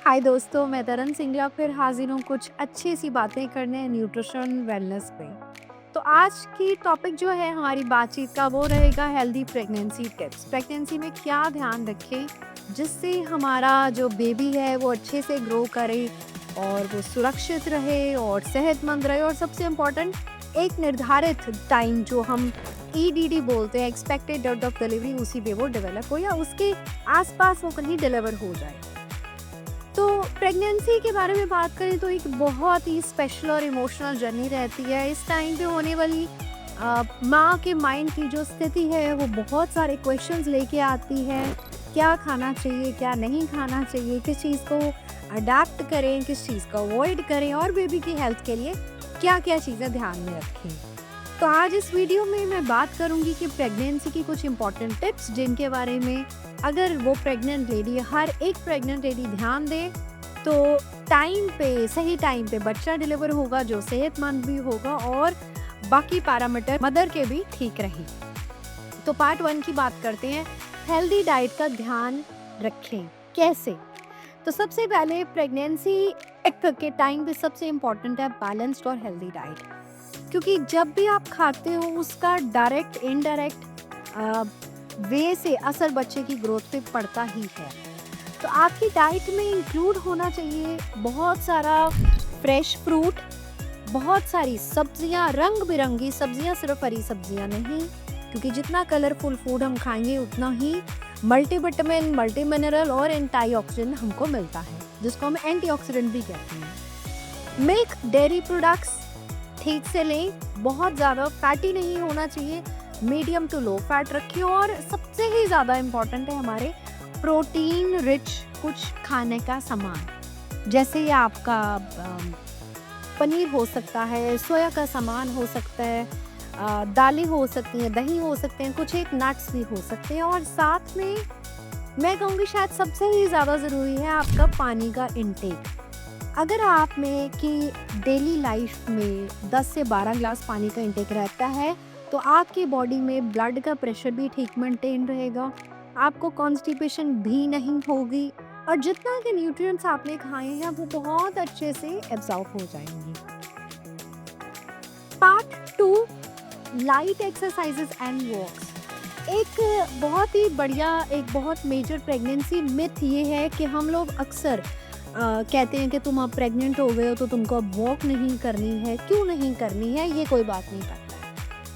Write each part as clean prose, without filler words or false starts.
हाय दोस्तों, मैं तरन सिंघला फिर हाजिर हूँ कुछ अच्छी सी बातें करने न्यूट्रिशन वेलनेस पे। तो आज की टॉपिक जो है हमारी बातचीत का वो रहेगा हेल्दी प्रेगनेंसी टिप्स। प्रेगनेंसी में क्या ध्यान रखें जिससे हमारा जो बेबी है वो अच्छे से ग्रो करे और वो सुरक्षित रहे और सेहतमंद रहे, और सबसे इम्पोर्टेंट एक निर्धारित टाइम जो हम ईडीडी बोलते हैं, एक्सपेक्टेड डेट ऑफ डिलीवरी, उसी पे वो डेवलप हो या उसके आसपास वो कहीं डिलीवर हो जाए। तो प्रेगनेंसी के बारे में बात करें तो एक बहुत ही स्पेशल और इमोशनल जर्नी रहती है। इस टाइम पे होने वाली माँ के माइंड की जो स्थिति है वो बहुत सारे क्वेश्चंस लेके आती है। क्या खाना चाहिए, क्या नहीं खाना चाहिए, किस चीज़ को अडेप्ट करें, किस चीज़ को अवॉइड करें, और बेबी की हेल्थ के लिए क्या क्या चीज़ें ध्यान में रखें। तो आज इस वीडियो में मैं बात करूंगी कि प्रेगनेंसी की कुछ इंपॉर्टेंट टिप्स जिनके बारे में अगर वो प्रेग्नेंट लेडी, हर एक प्रेग्नेंट लेडी ध्यान दे तो टाइम पे, सही टाइम पे बच्चा डिलीवर होगा जो सेहतमंद भी होगा और बाकी पैरामीटर मदर के भी ठीक रहे। तो पार्ट 1 की बात करते हैं, हेल्दी डाइट का ध्यान रखें कैसे। तो सबसे पहले प्रेगनेंसी के टाइम पे सबसे इम्पोर्टेंट है बैलेंस्ड और हेल्दी डाइट, क्योंकि जब भी आप खाते हो उसका डायरेक्ट इनडायरेक्ट वे से असर बच्चे की ग्रोथ पे पड़ता ही है। तो आपकी डाइट में इंक्लूड होना चाहिए बहुत सारा फ्रेश फ्रूट, बहुत सारी सब्जियां, रंग बिरंगी सब्जियां, सिर्फ हरी सब्जियां नहीं, क्योंकि जितना कलरफुल फूड हम खाएंगे उतना ही मल्टीविटामिन, मल्टी मिनरल और एंटीऑक्सीडेंट हमको मिलता है, जिसको हम एंटीऑक्सीडेंट भी कहते हैं। मिल्क, डेयरी प्रोडक्ट्स ठीक से लें, बहुत ज़्यादा फैटी नहीं होना चाहिए, मीडियम टू लो फैट रखें। और सबसे ही ज़्यादा इम्पॉर्टेंट है हमारे प्रोटीन रिच कुछ खाने का सामान, जैसे ये आपका पनीर हो सकता है, सोया का सामान हो सकता है, दालें हो सकती हैं, दही हो सकते हैं, कुछ एक नट्स भी हो सकते हैं। और साथ में मैं कहूँगी शायद सबसे ही ज़्यादा ज़रूरी है आपका पानी का इंटेक। अगर आप में कि डेली लाइफ में 10 से 12 ग्लास पानी का इंटेक रहता है तो आपकी बॉडी में ब्लड का प्रेशर भी ठीक मेंटेन रहेगा, आपको कॉन्स्टिपेशन भी नहीं होगी, और जितना के न्यूट्रिएंट्स आपने खाए हैं वो बहुत अच्छे से एब्जॉर्ब हो जाएंगे। Part 2, light exercises and walks. एक बहुत ही बढ़िया, एक बहुत मेजर प्रेगनेंसी मिथ ये है कि हम लोग अक्सर कहते हैं कि तुम अब प्रेग्नेंट हो गए हो तो तुमको अब वॉक नहीं करनी है। क्यों नहीं करनी है, ये कोई बात नहीं करता है।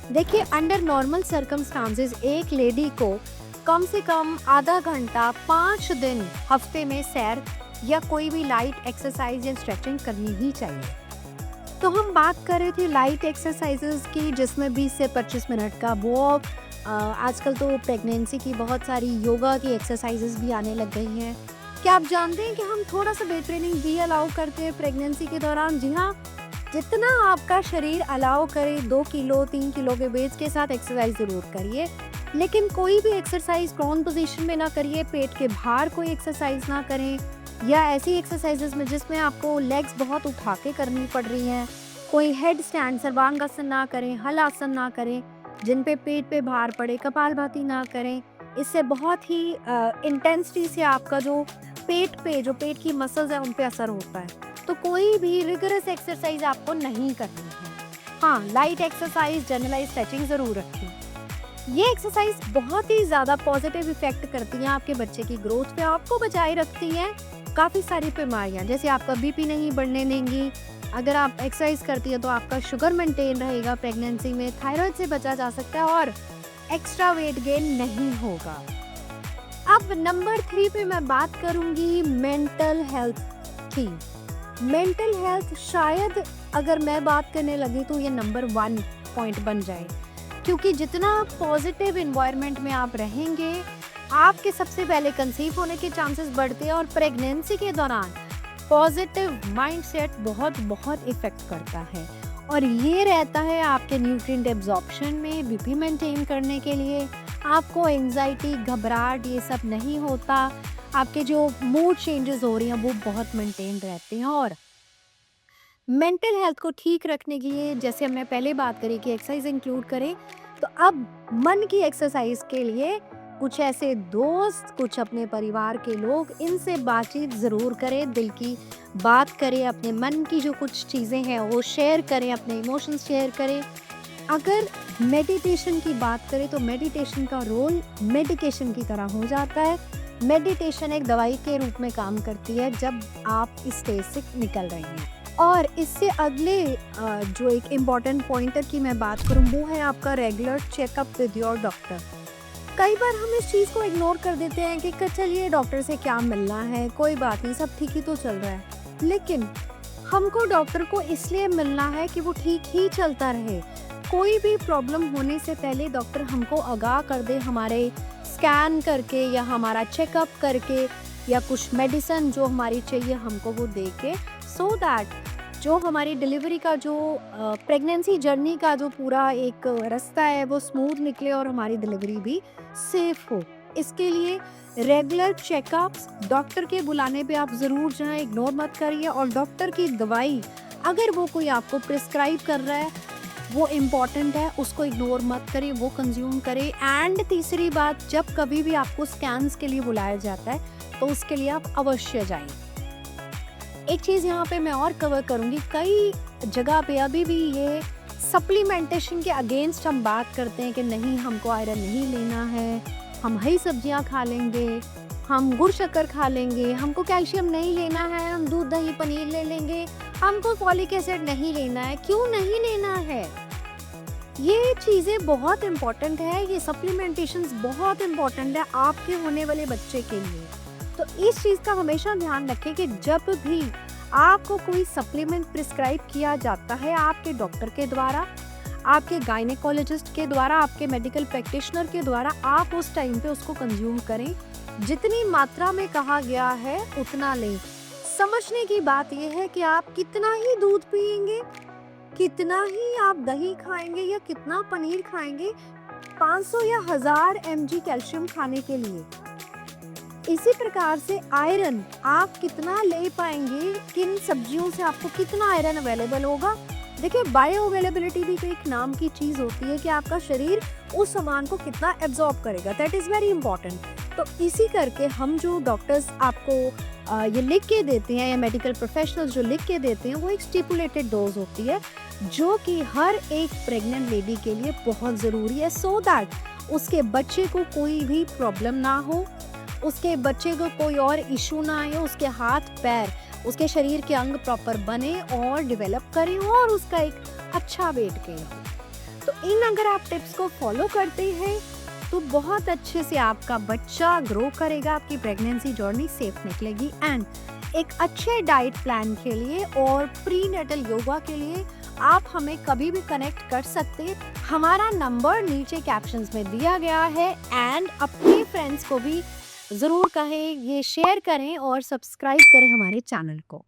देखिए, अंडर नॉर्मल सर्कमस्टांसेस एक लेडी को कम से कम आधा घंटा 5 दिन हफ्ते में सैर या कोई भी लाइट एक्सरसाइज या स्ट्रेचिंग करनी ही चाहिए। तो हम बात कर रहे थे लाइट एक्सरसाइजेस की, जिसमें 20 से 25 मिनट का वॉक। आजकल तो प्रेगनेंसी की बहुत सारी योगा की एक्सरसाइजेस भी आने लग गई हैं। क्या आप जानते हैं कि हम थोड़ा सा वेट ट्रेनिंग भी अलाउ करते हैं प्रेगनेंसी के दौरान? जी हाँ, जितना आपका शरीर अलाउ करे, 2 किलो 3 किलो के वेट के साथ एक्सरसाइज जरूर करिए, लेकिन कोई भी एक्सरसाइज प्रोन पोजीशन में ना करिए, पेट के बाहर कोई एक्सरसाइज ना करें, या ऐसी एक्सरसाइजेस में जिसमें आपको लेग्स बहुत उठा के करनी पड़ रही हैं। कोई हेड स्टैंड, सर्वांगासन ना करें, हल आसन ना करें जिन पे पेट पे भार पड़े, कपालभाति ना करें। इससे बहुत ही इंटेंसिटी से आपका जो पेट की मसल्स है उन पे असर होता है। तो कोई भी रिगरस एक्सरसाइज आपको नहीं करनी है। हाँ, लाइट एक्सरसाइज, जनरलाइज स्ट्रेचिंग जरूर रखें। ये एक्सरसाइज बहुत ही ज़्यादा पॉजिटिव इफेक्ट करती हैं आपके बच्चे की ग्रोथ पे, आपको बचाए रखती हैं काफ़ी सारी बीमारियां, जैसे आपका बीपी नहीं बढ़ने देंगी। अगर आप एक्सरसाइज करती है तो आपका शुगर मेंटेन रहेगा प्रेगनेंसी में, थायराइड से बचा जा सकता है और एक्स्ट्रा वेट गेन नहीं होगा। अब नंबर 3 पे मैं बात करूंगी मेंटल हेल्थ की। मेंटल हेल्थ शायद अगर मैं बात करने लगी तो ये नंबर 1 पॉइंट बन जाए, क्योंकि जितना पॉजिटिव इन्वायरमेंट में आप रहेंगे, आपके सबसे पहले कंसीव होने के चांसेस बढ़ते हैं, और प्रेगनेंसी के दौरान पॉजिटिव माइंडसेट बहुत बहुत इफेक्ट करता है, और ये रहता है आपके न्यूट्रिएंट एब्जॉर्प्शन में, बीपी मेंटेन करने के लिए। आपको एंजाइटी, घबराहट ये सब नहीं होता, आपके जो मूड चेंजेस हो रही हैं वो बहुत मेंटेन रहते हैं। और मेंटल हेल्थ को ठीक रखने के लिए, जैसे हमने पहले बात करी कि एक्सरसाइज इंक्लूड करें, तो अब मन की एक्सरसाइज के लिए कुछ ऐसे दोस्त, कुछ अपने परिवार के लोग, इनसे बातचीत ज़रूर करें, दिल की बात करें, अपने मन की जो कुछ चीज़ें हैं वो शेयर करें, अपने इमोशंस शेयर करें। अगर मेडिटेशन की बात करें तो मेडिटेशन का रोल मेडिकेशन की तरह हो जाता है। मेडिटेशन एक दवाई के रूप में काम करती है जब आप इस स्टेज से निकल रहे हैं। और इससे अगले जो एक इम्पॉर्टेंट पॉइंटर की मैं बात करूं वो है आपका regular checkup with your doctor. कई बार हम इस चीज़ को इग्नोर कर देते हैं कि चलिए डॉक्टर से क्या मिलना है, कोई बात नहीं, सब ठीक ही तो चल रहा है। लेकिन हमको डॉक्टर को इसलिए मिलना है कि वो ठीक ही चलता रहे। कोई भी प्रॉब्लम होने से पहले डॉक्टर हमको आगाह कर दे, हमारे स्कैन करके या हमारा चेकअप करके या कुछ मेडिसिन जो हमारी चाहिए हमको वो दे के, सो दैट जो हमारी डिलीवरी का जो प्रेगनेंसी जर्नी का जो पूरा एक रास्ता है वो स्मूथ निकले और हमारी डिलीवरी भी सेफ हो। इसके लिए रेगुलर चेकअप्स, डॉक्टर के बुलाने पे आप ज़रूर जाएं, इग्नोर मत करिए। और डॉक्टर की दवाई अगर वो कोई आपको प्रिस्क्राइब कर रहा है वो इम्पॉर्टेंट है, उसको इग्नोर मत करें, वो कंज्यूम करें। एंड तीसरी बात, जब कभी भी आपको स्कैन्स के लिए बुलाया जाता है तो उसके लिए आप अवश्य जाएं। एक चीज़ यहाँ पे मैं और कवर करूँगी, कई जगह पे अभी भी ये सप्लीमेंटेशन के अगेंस्ट हम बात करते हैं कि नहीं, हमको आयरन नहीं लेना है, हम हरी सब्जियाँ खा लेंगे, हम गुड़ शक्कर खा लेंगे, हमको कैल्शियम नहीं लेना है, हम दूध दही पनीर ले लेंगे, हमको फॉलिक एसिड नहीं लेना है। क्यों नहीं लेना है? ये चीज़ें बहुत इम्पॉर्टेंट है, ये सप्लीमेंटेशंस बहुत इम्पॉर्टेंट है आपके होने वाले बच्चे के लिए। तो इस चीज़ का हमेशा ध्यान रखें कि जब भी आपको कोई सप्लीमेंट प्रिस्क्राइब किया जाता है आपके डॉक्टर के द्वारा, आपके गायनेकोलॉजिस्ट के द्वारा, आपके मेडिकल प्रैक्टिशनर के द्वारा, आप उस टाइम पे उसको कंज्यूम करें। जितनी मात्रा में कहा गया है उतना लें। समझने की बात यह है कि आप कितना ही दूध पिएंगे, कितना ही आप दही खाएंगे या कितना पनीर खाएंगे 500 या 1000 mg कैल्शियम खाने के लिए। इसी प्रकार से आयरन आप कितना ले पाएंगे, किन सब्जियों से आपको कितना आयरन अवेलेबल होगा। देखिए, बायो अवेलेबिलिटी भी एक नाम की चीज़ होती है कि आपका शरीर उस सामान को कितना एब्जॉर्ब करेगा, दैट इज़ वेरी इंपॉर्टेंट। तो इसी करके हम जो डॉक्टर्स आपको ये लिख के देते हैं या मेडिकल प्रोफेशनल्स जो लिख के देते हैं वो एक स्टिपुलेटेड डोज होती है जो कि हर एक प्रेग्नेंट लेडी के लिए बहुत ज़रूरी है, सो दैट उसके बच्चे को कोई भी प्रॉब्लम ना हो, उसके बच्चे को कोई और इशू ना आए, उसके हाथ पैर, उसके शरीर के अंग प्रॉपर बने और डेवलप करें और उसका एक अच्छा वेट गेन हो। तो इन अगर आप टिप्स को फॉलो करते हैं तो बहुत अच्छे से आपका बच्चा ग्रो करेगा, आपकी प्रेगनेंसी जर्नी सेफ निकलेगी। एंड एक अच्छे डाइट प्लान के लिए और प्री नेटल योगा के लिए आप हमें कभी भी कनेक्ट कर सकते हैं। हमारा नंबर नीचे कैप्शंस में दिया गया है। एंड अपने फ्रेंड्स को भी ज़रूर कहें, ये शेयर करें और सब्सक्राइब करें हमारे चैनल को।